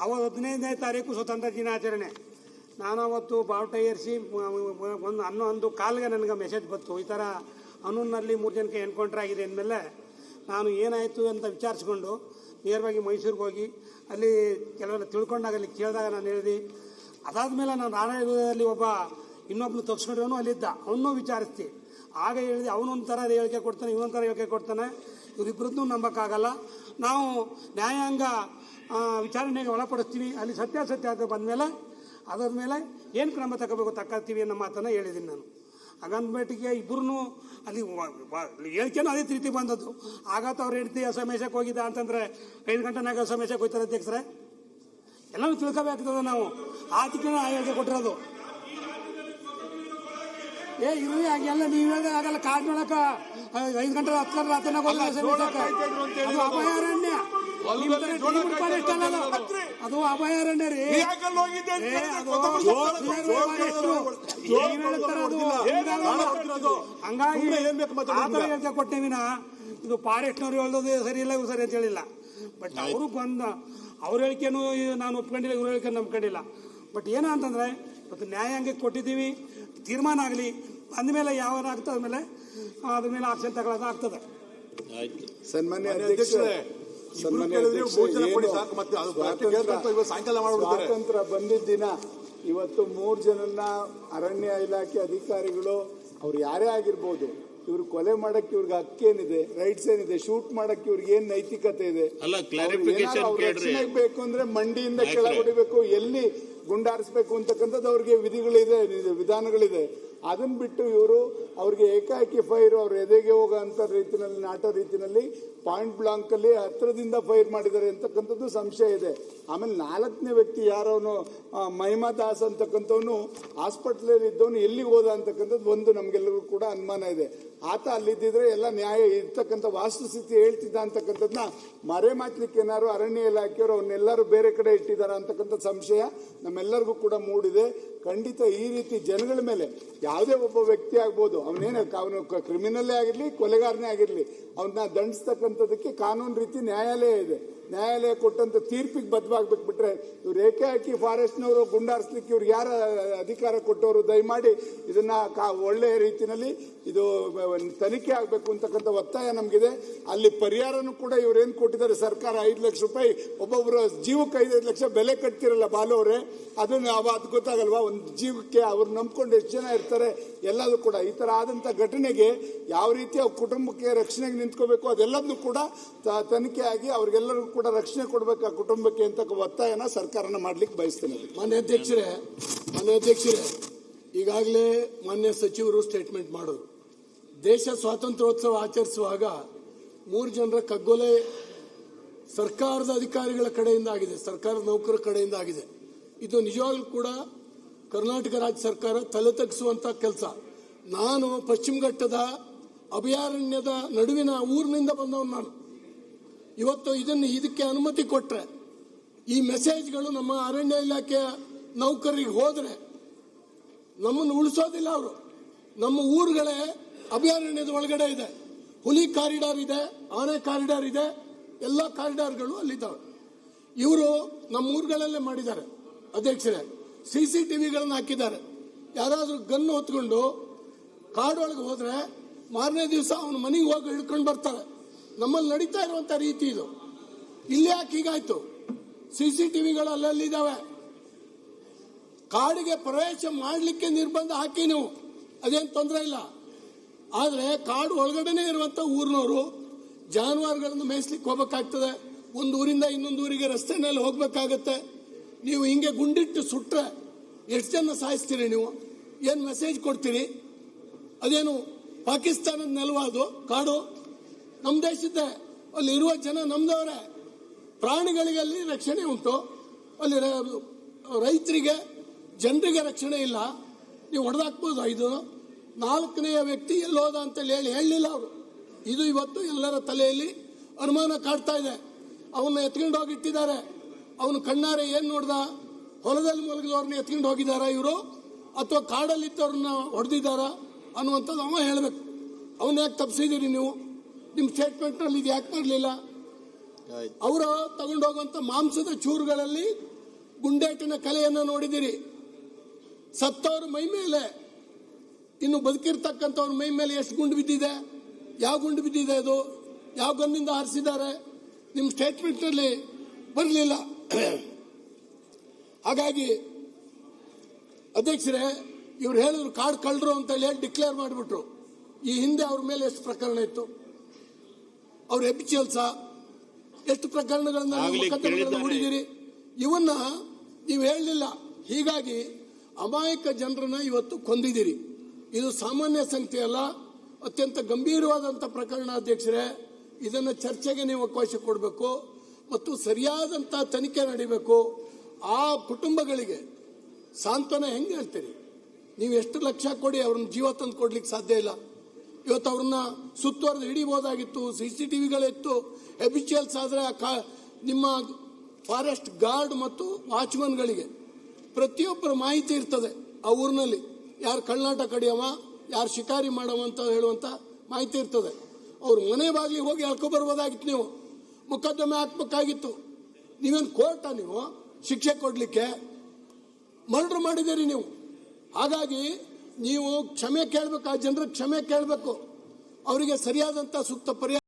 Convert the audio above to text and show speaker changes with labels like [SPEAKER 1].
[SPEAKER 1] ಅವತ್ತು 15ನೇ ತಾರೀಕು ಸ್ವತಂತ್ರ ದಿನಾಚರಣೆ. ನಾನು ಅವತ್ತು ಬಾವುಟ ಏರಿಸಿ ಒಂದು 11 ನನಗೆ ಮೆಸೇಜ್ ಬಂತು, ಈ ಥರ ಅನ್ನೂರಿನಲ್ಲಿ 3 ಜನಕ್ಕೆ ಎನ್ಕೌಂಟರ್ ಆಗಿದೆ ಅಂದಮೇಲೆ ನಾನು ಏನಾಯಿತು ಅಂತ ವಿಚಾರಿಸ್ಕೊಂಡು ನೇರವಾಗಿ ಮೈಸೂರಿಗೆ ಹೋಗಿ ಅಲ್ಲಿ ಕೆಲವೆಲ್ಲ ತಿಳ್ಕೊಂಡಾಗ ಅಲ್ಲಿ ಕೇಳಿದಾಗ ನಾನು ಹೇಳಿದೆ. ಅದಾದಮೇಲೆ ನಾನು ರಾಣೆಯಲ್ಲಿ ಇನ್ನೊಬ್ಬನು ತಗ್ಸ್ಕೊಂಡಿರೋನು ಅಲ್ಲಿದ್ದ, ಅವನ್ನೂ ವಿಚಾರಿಸ್ತಿ. ಆಗ ಹೇಳಿದೆ, ಅವನೊಂಥರ ಹೇಳಿಕೆ ಕೊಡ್ತಾನೆ, ಇವನೊಂಥರ ಹೇಳಿಕೆ ಕೊಡ್ತಾನೆ, ಇವರಿಬ್ಬರದ್ದು ನಂಬಕ್ಕಾಗಲ್ಲ. ನಾವು ನ್ಯಾಯಾಂಗ ವಿಚಾರಣೆಗೆ ಒಳಪಡಿಸ್ತೀವಿ, ಅಲ್ಲಿ ಸತ್ಯಾಸತ್ಯ ಅಂತ ಬಂದಮೇಲೆ ಅದಾದ್ಮೇಲೆ ಏನು ಕ್ರಮ ತಗೋತೀವಿ ಅನ್ನೋ ಮಾತನ್ನು ಹೇಳಿದ್ದೀನಿ ನಾನು. ಹಾಗಂದ್ಬಿಟ್ಟಿಗೆ ಇಬ್ಬರೂ ಅಲ್ಲಿ ಹೇಳಿಕೆನೂ ಅದೇ ರೀತಿ ಬಂದದ್ದು. ಆಗತ್ತ ಅವ್ರ ಹೆಂಡತಿ ಅಸಮೇಶಕ್ಕೆ ಹೋಗಿದ್ದ ಅಂತಂದರೆ 5 ಗಂಟೆನಾಗ ಅಸಮೇಶಕ್ಕೆ ಹೋಗ್ತಾರೆ ಅಧ್ಯಕ್ಷರೇ. ಎಲ್ಲನೂ ತಿಳ್ಕೋಬೇಕಾಗ್ತದೆ ನಾವು. ಆತಿಕೆ ಹೇಳಿಕೆ ಕೊಟ್ಟಿರೋದು ಇರುವೆ ಹಾಗೆಲ್ಲ ನೀವು ಹೇಳಿದ್ರೆ ಆಗಲ್ಲ. ಕಾರ್ಡ್ ನೋಡಕ 5 ಗಂಟೆ 10 ಗಂಟೆ ರಾತ್ರಿನಾಗ ಅದು ಅಭಯಾರಣ್ಯ, ಅದು ಅಭಯಾರಣ್ಯ ರೀ. ಹಂಗಾಗಿ ಹೇಳಿಕೆ ಕೊಟ್ಟೇವಿನ ಇದು ಫಾರೆಸ್ಟ್ನವ್ರು ಹೇಳೋದು ಸರಿ ಇಲ್ಲ, ಇವು ಸರಿ ಅಂತ ಹೇಳಿಲ್ಲ. ಬಟ್ ಅವರು ಅವ್ರ ಹೇಳಿಕೆನೂ ನಾನು ಒಪ್ಕೊಂಡಿಲ್ಲ, ಇವ್ರ ಹೇಳಿಕೆ ನಂಬ್ಕೊಂಡಿಲ್ಲ. ಬಟ್ ಏನ ಅಂತಂದ್ರೆ ಇವತ್ತು ನ್ಯಾಯಾಂಗಕ್ಕೆ ಕೊಟ್ಟಿದ್ದೀವಿ, ತೀರ್ಮಾನ ಆಗಲಿ, ಅಂದಮೇಲೆ ಯಾವಾಗ ಆಗ್ತದ ಮೇಲೆ ಅದ್ರ ಮೇಲೆ ಆಕ್ಷನ್ ತಗೊಳ್ಳೋದು ಆಗ್ತದೆ.
[SPEAKER 2] ಸನ್ಮಾನ್ಯ ಅಧ್ಯಕ್ಷರೇ, ಸ್ವಾತಂತ್ರ್ಯ ಬಂದಿದ್ದ ದಿನ ಇವತ್ತು 3 ಜನನ್ನ ಅರಣ್ಯ ಇಲಾಖೆ ಅಧಿಕಾರಿಗಳು ಅವ್ರು ಯಾರೇ ಆಗಿರ್ಬೋದು, ಇವ್ರು ಕೊಲೆ ಮಾಡಕ್ಕೆ ಇವ್ರಿಗೆ ಹಕ್ಕೇನಿದೆ, ರೈಟ್ಸ್ ಏನಿದೆ, ಶೂಟ್ ಮಾಡಕ್ಕೆ ಇವ್ರಿಗೆ ಏನ್ ನೈತಿಕತೆ ಇದೆ? ರಕ್ಷಣೆ ಬೇಕು ಅಂದ್ರೆ ಮಂಡಿಯಿಂದ ಕೆಳಗೊಡಿಬೇಕು, ಎಲ್ಲಿ ಗುಂಡಾರಿಸಬೇಕು ಅಂತಕ್ಕಂಥದ್ದು ಅವ್ರಿಗೆ ವಿಧಿಗಳಿದೆ, ವಿಧಾನಗಳಿದೆ. ಅದನ್ನ ಬಿಟ್ಟು ಇವರು ಅವ್ರಿಗೆ ಏಕಾಏಕಿ ಫೈರ್ ಅವ್ರ ಎದೆಗೆ ಹೋಗೋ ಅಂತ ರೀತಿಯಲ್ಲಿ ನಾಟೋ ರೀತಿಯಲ್ಲಿ ಪಾಯಿಂಟ್ ಬ್ಲಾಂಕ್ ಅಲ್ಲಿ ಹತ್ರದಿಂದ ಫೈರ್ ಮಾಡಿದ್ದಾರೆ ಅಂತಕ್ಕಂಥದ್ದು ಸಂಶಯ ಇದೆ. ಆಮೇಲೆ 4ನೇ ವ್ಯಕ್ತಿ ಯಾರವನು ಮಹಿಮಾ ದಾಸ್ ಅಂತಕ್ಕಂಥವನು ಹಾಸ್ಪಿಟಲ್ ಇದ್ದವನು ಎಲ್ಲಿಗೆ ಹೋದ ಅಂತಕ್ಕಂಥದ್ದು ಒಂದು ನಮ್ಗೆಲ್ಲರಿಗೂ ಕೂಡ ಅನುಮಾನ ಇದೆ. ಆತ ಅಲ್ಲಿದ್ದಿದ್ರೆ ಎಲ್ಲ ನ್ಯಾಯ ಇರ್ತಕ್ಕಂಥ ವಾಸ್ತುಸ್ಥಿತಿ ಹೇಳ್ತಿದ್ದ ಅಂತಕ್ಕಂಥದ್ದನ್ನ ಮರೆಮಾಚಲಿಕ್ಕೆ ಏನಾದ್ರು ಅರಣ್ಯ ಇಲಾಖೆಯವರು ಅವನ್ನೆಲ್ಲರೂ ಬೇರೆ ಕಡೆ ಇಟ್ಟಿದ್ದಾರೆ ಅಂತಕ್ಕಂಥ ಸಂಶಯ ನಮ್ಮೆಲ್ಲರಿಗೂ ಕೂಡ ಮೂಡಿದೆ. ಖಂಡಿತ ಈ ರೀತಿ ಜನಗಳ ಮೇಲೆ ಯಾವುದೇ ಒಬ್ಬ ವ್ಯಕ್ತಿ ಆಗ್ಬೋದು, ಅವನು ಕ್ರಿಮಿನಲ್ಲೇ ಆಗಿರ್ಲಿ, ಕೊಲೆಗಾರನೇ ಆಗಿರ್ಲಿ, ಅವನ್ನ ದಂಡಿಸ್ತಕ್ಕಂಥದಕ್ಕೆ ಕಾನೂನು ರೀತಿ ನ್ಯಾಯಾಲಯ ಇದೆ. ನ್ಯಾಯಾಲಯ ಕೊಟ್ಟಂತ ತೀರ್ಪಿಗೆ ಬದ್ಧವಾಗ್ಬೇಕು. ಬಿಟ್ರೆ ಇವ್ರು ಏಕಾಏಕಿ ಫಾರೆಸ್ಟ್ನವರು ಗುಂಡಾರಿಸ್ಲಿಕ್ಕೆ ಇವ್ರಿಗೆ ಯಾರ ಅಧಿಕಾರ ಕೊಟ್ಟವರು ದಯಮಾಡಿ ಇದನ್ನ ಒಳ್ಳೆಯ ರೀತಿಯಲ್ಲಿ ಇದು ತನಿಖೆ ಆಗಬೇಕು ಅಂತಕ್ಕಂಥ ಒತ್ತಾಯ ನಮಗಿದೆ. ಅಲ್ಲಿ ಪರಿಹಾರನೂ ಕೂಡ ಇವ್ರೇನು ಕೊಟ್ಟಿದ್ದಾರೆ ಸರ್ಕಾರ, 5 ಲಕ್ಷ ರೂಪಾಯಿ ಒಬ್ಬೊಬ್ಬರ ಜೀವಕ್ಕೆ 5 ಲಕ್ಷ ಬೆಲೆ ಕಟ್ತಿರಲ್ಲ ಬಾಲವರೇ, ಅದನ್ನ ಅದು ಗೊತ್ತಾಗಲ್ವಾ? ಒಂದು ಜೀವಕ್ಕೆ ಅವ್ರು ನಂಬ್ಕೊಂಡು ಎಷ್ಟು ಜನ ಇರ್ತಾರೆ ಎಲ್ಲದೂ ಕೂಡ. ಈ ತರ ಆದಂತ ಘಟನೆಗೆ ಯಾವ ರೀತಿ ಅವ್ರ ಕುಟುಂಬಕ್ಕೆ ರಕ್ಷಣೆಗೆ ನಿಂತ್ಕೋಬೇಕು ಅದೆಲ್ಲದನ್ನು ಕೂಡ ತನಿಖೆ ಆಗಿ ಅವ್ರಿಗೆಲ್ಲರಿಗೂ ಕೂಡ ರಕ್ಷಣೆ ಕೊಡಬೇಕು ಆ ಕುಟುಂಬಕ್ಕೆ ಅಂತ ಒತ್ತಾಯನ ಸರ್ಕಾರನ ಮಾಡ್ಲಿಕ್ಕೆ ಬಯಸ್ತೇನೆ.
[SPEAKER 3] ಮಾನ್ಯ ಅಧ್ಯಕ್ಷರೇ, ಈಗಾಗಲೇ ಮಾನ್ಯ ಸಚಿವರು ಸ್ಟೇಟ್ಮೆಂಟ್ ಮಾಡೋರು, ದೇಶ ಸ್ವಾತಂತ್ರ್ಯೋತ್ಸವ ಆಚರಿಸುವಾಗ 3 ಜನರ ಕಗ್ಗೊಲೆ ಸರ್ಕಾರದ ಅಧಿಕಾರಿಗಳ ಕಡೆಯಿಂದ ಆಗಿದೆ, ಸರ್ಕಾರದ ನೌಕರರ ಕಡೆಯಿಂದ ಆಗಿದೆ. ಇದು ನಿಜವಾಗ್ಲೂ ಕೂಡ ಕರ್ನಾಟಕ ರಾಜ್ಯ ಸರ್ಕಾರ ತಲೆ ತಗ್ಗಿಸುವಂತ ಕೆಲಸ. ನಾನು ಪಶ್ಚಿಮ ಘಟ್ಟದ ಅಭಯಾರಣ್ಯದ ನಡುವಿನ ಊರಿನಿಂದ ಬಂದವನು. ನಾನು ಇವತ್ತು ಇದಕ್ಕೆ ಅನುಮತಿ ಕೊಟ್ರೆ ಈ ಮೆಸೇಜ್ಗಳು ನಮ್ಮ ಅರಣ್ಯ ಇಲಾಖೆಯ ನೌಕರರಿಗೆ ಹೋದ್ರೆ ನಮ್ಮನ್ನು ಉಳಿಸೋದಿಲ್ಲ ಅವರು. ನಮ್ಮ ಊರುಗಳೇ ಅಭಯಾರಣ್ಯದ ಒಳಗಡೆ ಇದೆ, ಹುಲಿ ಕಾರಿಡಾರ್ ಇದೆ, ಆನೆ ಕಾರಿಡಾರ್ ಇದೆ, ಎಲ್ಲ ಕಾರಿಡಾರ್ಗಳು ಅಲ್ಲಿದ್ದಾವೆ. ಇವರು ನಮ್ಮ ಊರುಗಳಲ್ಲೇ ಮಾಡಿದ್ದಾರೆ ಅಧ್ಯಕ್ಷರೇ. CCTVಗಳನ್ನು ಹಾಕಿದ್ದಾರೆ. ಯಾರಾದ್ರೂ ಗನ್ನು ಹೊತ್ಕೊಂಡು ಕಾಡೊಳಗೆ ಹೋದ್ರೆ ಮಾರನೇ ದಿವಸ ಅವನ ಮನೆಗೆ ಹೋಗಿ ಹಿಡ್ಕೊಂಡು ಬರ್ತಾರೆ. ನಮ್ಮಲ್ಲಿ ನಡೀತಾ ಇರುವಂತ ರೀತಿ ಇದು. ಇಲ್ಲಿ ಯಾಕೆ ಹೀಗಾಯ್ತು? CCTVಗಳು ಅಲ್ಲಲ್ಲಿದ್ದಾವೆ. ಕಾಡಿಗೆ ಪ್ರವೇಶ ಮಾಡಲಿಕ್ಕೆ ನಿರ್ಬಂಧ ಹಾಕಿ ನೀವು, ಅದೇನು ತೊಂದರೆ ಇಲ್ಲ. ಆದರೆ ಕಾಡು ಒಳಗಡೆನೆ ಇರುವಂತ ಊರಿನವರು ಜಾನುವಾರುಗಳನ್ನು ಮೇಯಿಸ್ಲಿಕ್ಕೆ ಹೋಗ್ಬೇಕಾಗ್ತದೆ. ಒಂದು ಊರಿಂದ ಇನ್ನೊಂದು ಊರಿಗೆ ರಸ್ತೆನಲ್ಲಿ ಹೋಗ್ಬೇಕಾಗತ್ತೆ. ನೀವು ಹಿಂಗೆ ಗುಂಡಿಟ್ಟು ಸುಟ್ರೆ ಎಷ್ಟು ಜನ ಸಾಯಿಸ್ತೀರಿ? ನೀವು ಏನು ಮೆಸೇಜ್ ಕೊಡ್ತೀರಿ? ಅದೇನು ಪಾಕಿಸ್ತಾನದ ನೆಲವಾ? ಅದು ಕಾಡು ನಮ್ಮ ದೇಶದ್ದೇ, ಅಲ್ಲಿ ಇರುವ ಜನ ನಮ್ದವರೇ. ಪ್ರಾಣಿಗಳಿಗೆ ಅಲ್ಲಿ ರಕ್ಷಣೆ ಉಂಟು, ಅಲ್ಲಿ ರೈತರಿಗೆ ಜನರಿಗೆ ರಕ್ಷಣೆ ಇಲ್ಲ. ನೀವು ಹೊಡೆದಾಕ್ಬೋದು. ಇದು 4ನೇ ವ್ಯಕ್ತಿ ಎಲ್ಲೋದ ಅಂತೇಳಿ ಹೇಳಲಿಲ್ಲ ಅವರು. ಇದು ಇವತ್ತು ಎಲ್ಲರ ತಲೆಯಲ್ಲಿ ಅನುಮಾನ ಕಾಡ್ತಾ ಇದೆ. ಅವನ್ನ ಎತ್ಕೊಂಡು ಹೋಗಿಟ್ಟಿದ್ದಾರೆ. ಅವನು ಕಣ್ಣಾರೆ ಏನ್ ನೋಡ್ದ? ಹೊಲದಲ್ಲಿ ಮಲಗಿದವ್ರನ್ನ ಎತ್ಕೊಂಡು ಹೋಗಿದಾರ ಇವರು, ಅಥವಾ ಕಾಡಲ್ಲಿದ್ದವ್ರನ್ನ ಹೊಡೆದಿದ್ದಾರ ಅನ್ನುವಂಥದ್ದು ಅವ ಹೇಳಬೇಕು. ಅವನ್ನ ಯಾಕೆ ತಪ್ಪಿಸಿದ್ದೀರಿ ನೀವು? ನಿಮ್ಮ ಸ್ಟೇಟ್ಮೆಂಟ್ನಲ್ಲಿ ಇದು ಯಾಕೆ ಮಾಡಲಿಲ್ಲ? ಅವರ ತಗೊಂಡೋಗುವಂತ ಮಾಂಸದ ಚೂರುಗಳಲ್ಲಿ ಗುಂಡೇಟಿನ ಕಲೆಯನ್ನು ನೋಡಿದಿರಿ. ಸತ್ತವ್ರ ಮೈ ಮೇಲೆ, ಇನ್ನು ಬದುಕಿರ್ತಕ್ಕಂಥವ್ರ ಮೈ ಮೇಲೆ ಎಷ್ಟು ಗುಂಡು ಬಿದ್ದಿದೆ, ಯಾವ ಗುಂಡು ಬಿದ್ದಿದೆ, ಅದು ಯಾವ ಗನ್ನಿಂದ ಹಾರಿಸಿದ್ದಾರೆ, ನಿಮ್ಮ ಸ್ಟೇಟ್ಮೆಂಟ್ನಲ್ಲಿ ಬರಲಿಲ್ಲ. ಹಾಗಾಗಿ ಅಧ್ಯಕ್ಷರೇ, ಇವ್ರು ಹೇಳಿದ್ರು ಕಾಡ್ ಕಳ್ಳರು ಅಂತ ಹೇಳಿ ಡಿಕ್ಲೇರ್ ಮಾಡಿಬಿಟ್ರು. ಈ ಹಿಂದೆ ಅವ್ರ ಮೇಲೆ ಎಷ್ಟು ಪ್ರಕರಣ ಇತ್ತು, ಅವ್ರ ಎಬಿಚಿಯಲ್ಸ ಎಷ್ಟು ಪ್ರಕರಣಗಳನ್ನ ಹೂಡಿದಿರಿ, ಇವನ್ನ ನೀವು ಹೇಳಲಿಲ್ಲ. ಹೀಗಾಗಿ ಅಮಾಯಕ ಜನರನ್ನ ಇವತ್ತು ಕೊಂದಿದ್ದೀರಿ. ಇದು ಸಾಮಾನ್ಯ ಸಂಖ್ಯೆ ಅಲ್ಲ, ಅತ್ಯಂತ ಗಂಭೀರವಾದಂಥ ಪ್ರಕರಣ ಅಧ್ಯಕ್ಷರೇ. ಇದನ್ನು ಚರ್ಚೆಗೆ ನೀವು ಅವಕಾಶ ಕೊಡಬೇಕು ಮತ್ತು ಸರಿಯಾದಂಥ ತನಿಖೆ ನಡೀಬೇಕು. ಆ ಕುಟುಂಬಗಳಿಗೆ ಸಾಂತ್ವನ ಹೆಂಗೆ ಹೇಳ್ತೀರಿ? ನೀವು ಎಷ್ಟು ಲಕ್ಷ ಕೊಡಿ ಅವ್ರನ್ನ ಜೀವ ತಂದು ಕೊಡ್ಲಿಕ್ಕೆ ಸಾಧ್ಯ ಇಲ್ಲ. ಇವತ್ತು ಅವ್ರನ್ನ ಸುತ್ತುವರೆದು ಹಿಡಿಬಹುದಾಗಿತ್ತು, CCTVಗಳಿತ್ತು. ಎಬಿಚಿಯಲ್ಸ್ ಆದರೆ ನಿಮ್ಮ ಫಾರೆಸ್ಟ್ ಗಾರ್ಡ್ ಮತ್ತು ವಾಚ್ಮನ್ಗಳಿಗೆ ಪ್ರತಿಯೊಬ್ಬರ ಮಾಹಿತಿ ಇರ್ತದೆ. ಆ ಊರಿನಲ್ಲಿ ಯಾರು ಕಳ್ಳಾಟ ಕಡಿಯವ, ಯಾರು ಶಿಕಾರಿ ಮಾಡವ ಅಂತ ಹೇಳುವಂತ ಮಾಹಿತಿ ಇರ್ತದೆ. ಅವ್ರ ಮನೆ ಬಾಗಿಲಿಗೆ ಹೋಗಿ ಹೇಳ್ಕೊಬರ್ಬೋದಾಗಿತ್ತು, ನೀವು ಮೊಕದ್ದಮೆ ಹಾಕ್ಬೇಕಾಗಿತ್ತು. ನೀವೇನು ಕೋರ್ಟ ನೀವು ಶಿಕ್ಷೆ ಕೊಡ್ಲಿಕ್ಕೆ? ಮರ್ಡರ್ ಮಾಡಿದ್ದೀರಿ ನೀವು. ಹಾಗಾಗಿ ನೀವು ಕ್ಷಮೆ ಕೇಳಬೇಕು, ಆ ಜನರಿಗೆ ಕ್ಷಮೆ ಕೇಳಬೇಕು, ಅವರಿಗೆ ಸರಿಯಾದಂಥ ಸೂಕ್ತ ಪರಿಹಾರ